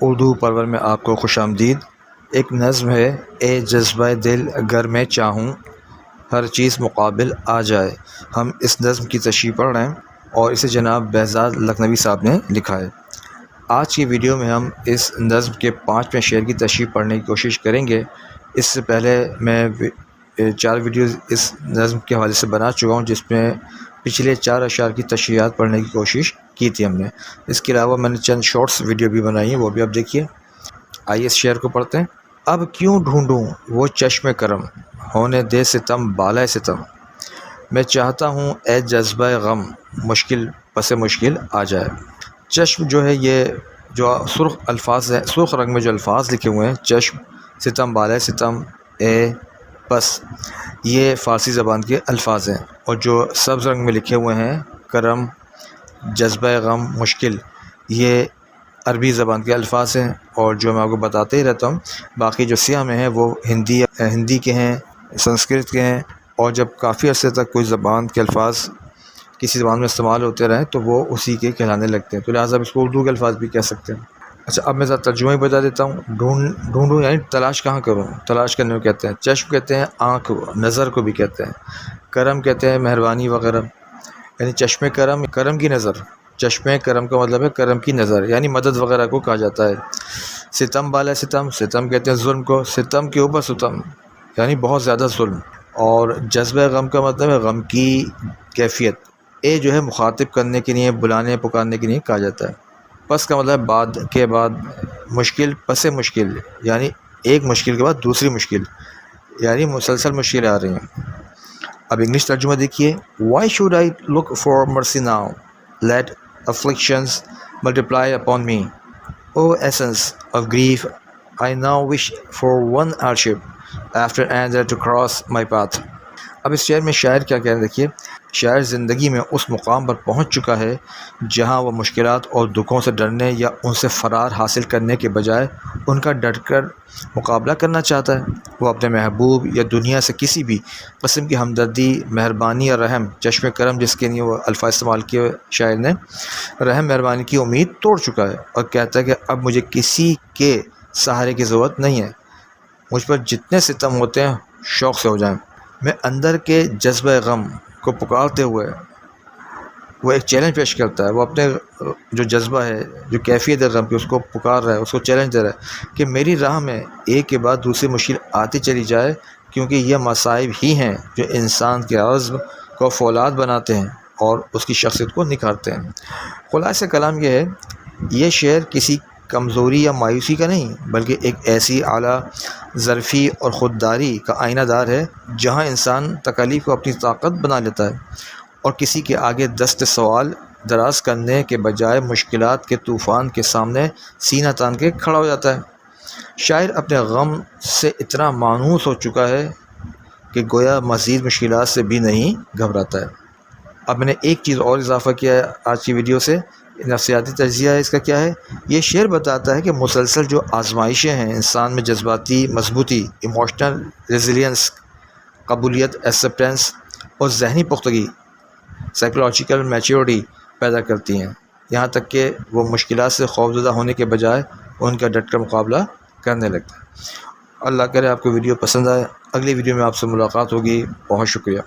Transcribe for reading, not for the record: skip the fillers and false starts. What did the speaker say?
اردو پرور میں آپ کو خوش آمدید۔ ایک نظم ہے، اے جذبہ دل گر میں چاہوں ہر چیز مقابل آ جائے۔ ہم اس نظم کی تشریح پڑھ رہے ہیں اور اسے جناب بہزاد لکھنوی صاحب نے لکھا ہے۔ آج کی ویڈیو میں ہم اس نظم کے 5ویں شعر کی تشریح پڑھنے کی کوشش کریں گے۔ اس سے پہلے میں 4 ویڈیوز اس نظم کے حوالے سے بنا چکا ہوں، جس میں پچھلے 4 اشعار کی تشریحات پڑھنے کی کوشش کی تھی ہم نے۔ اس کے علاوہ میں نے چند شارٹس ویڈیو بھی بنائی ہیں، وہ بھی آپ دیکھیے۔ آئیے اس شعر کو پڑھتے ہیں۔ اب کیوں ڈھونڈوں وہ چشم کرم، ہونے دے ستم بالائے ستم۔ میں چاہتا ہوں اے جذبہ غم، مشکل پس مشکل آ جائے۔ چشم جو ہے، یہ جو سرخ الفاظ ہے، سرخ رنگ میں جو الفاظ لکھے ہوئے ہیں، چشم، ستم بالائے ستم، اے، پس، یہ فارسی زبان کے الفاظ ہیں۔ اور جو سبز رنگ میں لکھے ہوئے ہیں، کرم، جذبہ غم، مشکل، یہ عربی زبان کے الفاظ ہیں۔ اور جو میں آپ کو بتاتے ہی رہتا ہوں، باقی جو سیاہ میں ہیں وہ ہندی کے ہیں، سنسکرت کے ہیں۔ اور جب کافی عرصے تک کوئی زبان کے الفاظ کسی زبان میں استعمال ہوتے رہیں تو وہ اسی کے کہلانے لگتے ہیں، تو لہٰذا اس کو اردو کے الفاظ بھی کہہ سکتے ہیں۔ اچھا، اب میں ذرا ترجمہ ہی بتا دیتا ہوں۔ ڈھونڈوں یعنی تلاش کہاں کروں، تلاش کرنے کو کہتے ہیں۔ چشم کہتے ہیں آنکھ، نظر کو بھی کہتے ہیں۔ کرم کہتے ہیں مہربانی وغیرہ، یعنی چشم کرم، کرم کی نظر۔ چشم کرم کا مطلب ہے کرم کی نظر، یعنی مدد وغیرہ کو کہا جاتا ہے۔ ستم بالا ستم، ستم کہتے ہیں ظلم کو، ستم کے اوپر ستم، یعنی بہت زیادہ ظلم۔ اور جذبہ غم کا مطلب ہے غم کی کیفیت۔ اے جو ہے مخاطب کرنے کے لیے، بلانے پکارنے کے لیے کہا جاتا ہے۔ پس کا مطلب ہے بعد کے بعد، مشکل پس مشکل، یعنی ایک مشکل کے بعد دوسری مشکل، یعنی مسلسل مشکلیں آ رہی ہیں۔ اب انگلش ترجمہ دیکھیے۔ Why should I look for mercy now? Let afflictions multiply upon me. O essence of grief, I now wish for one hardship after another to cross my path. اب اس شعر میں شاعر کیا کہہ رہے ہیں، دیکھیے۔ شاعر زندگی میں اس مقام پر پہنچ چکا ہے جہاں وہ مشکلات اور دکھوں سے ڈرنے یا ان سے فرار حاصل کرنے کے بجائے ان کا ڈٹ کر مقابلہ کرنا چاہتا ہے۔ وہ اپنے محبوب یا دنیا سے کسی بھی قسم کی ہمدردی، مہربانی یا رحم، چشم کرم جس کے لیے وہ الفاظ استعمال کیے شاعر نے، رحم مہربانی کی امید توڑ چکا ہے، اور کہتا ہے کہ اب مجھے کسی کے سہارے کی ضرورت نہیں ہے۔ مجھ پر جتنے ستم ہوتے ہیں شوق سے ہو جائیں۔ میں اندر کے جذبہ غم کو پکارتے ہوئے، وہ ایک چیلنج پیش کرتا ہے۔ وہ اپنے جو جذبہ ہے، جو کیفیت ہے غم کی، اس کو پکار رہا ہے، اس کو چیلنج دے رہا ہے کہ میری راہ میں ایک کے بعد دوسری مشکل آتی چلی جائے، کیونکہ یہ مصائب ہی ہیں جو انسان کے عزم کو فولاد بناتے ہیں اور اس کی شخصیت کو نکھارتے ہیں۔ خلاصہ کلام یہ ہے، یہ شعر کسی کمزوری یا مایوسی کا نہیں، بلکہ ایک ایسی اعلیٰ ظرفی اور خودداری کا آئینہ دار ہے جہاں انسان تکالیف کو اپنی طاقت بنا لیتا ہے اور کسی کے آگے دست سوال دراز کرنے کے بجائے مشکلات کے طوفان کے سامنے سینہ تان کے کھڑا ہو جاتا ہے۔ شاعر اپنے غم سے اتنا مانوس ہو چکا ہے کہ گویا مزید مشکلات سے بھی نہیں گھبراتا ہے۔ اب میں نے ایک چیز اور اضافہ کیا ہے آج کی ویڈیو سے، نفسیاتی تجزیہ ہے اس کا۔ کیا ہے یہ شعر بتاتا ہے کہ مسلسل جو آزمائشیں ہیں انسان میں جذباتی مضبوطی، ایموشنل ریزیلینس، قبولیت، ایکسیپٹنس اور ذہنی پختگی، سائیکولوجیکل میچیورٹی پیدا کرتی ہیں، یہاں تک کہ وہ مشکلات سے خوفزدہ ہونے کے بجائے ان کا ڈٹ کر مقابلہ کرنے لگتا ہے۔ اللہ کرے آپ کو ویڈیو پسند آئے۔ اگلی ویڈیو میں آپ سے ملاقات ہوگی۔ بہت شکریہ۔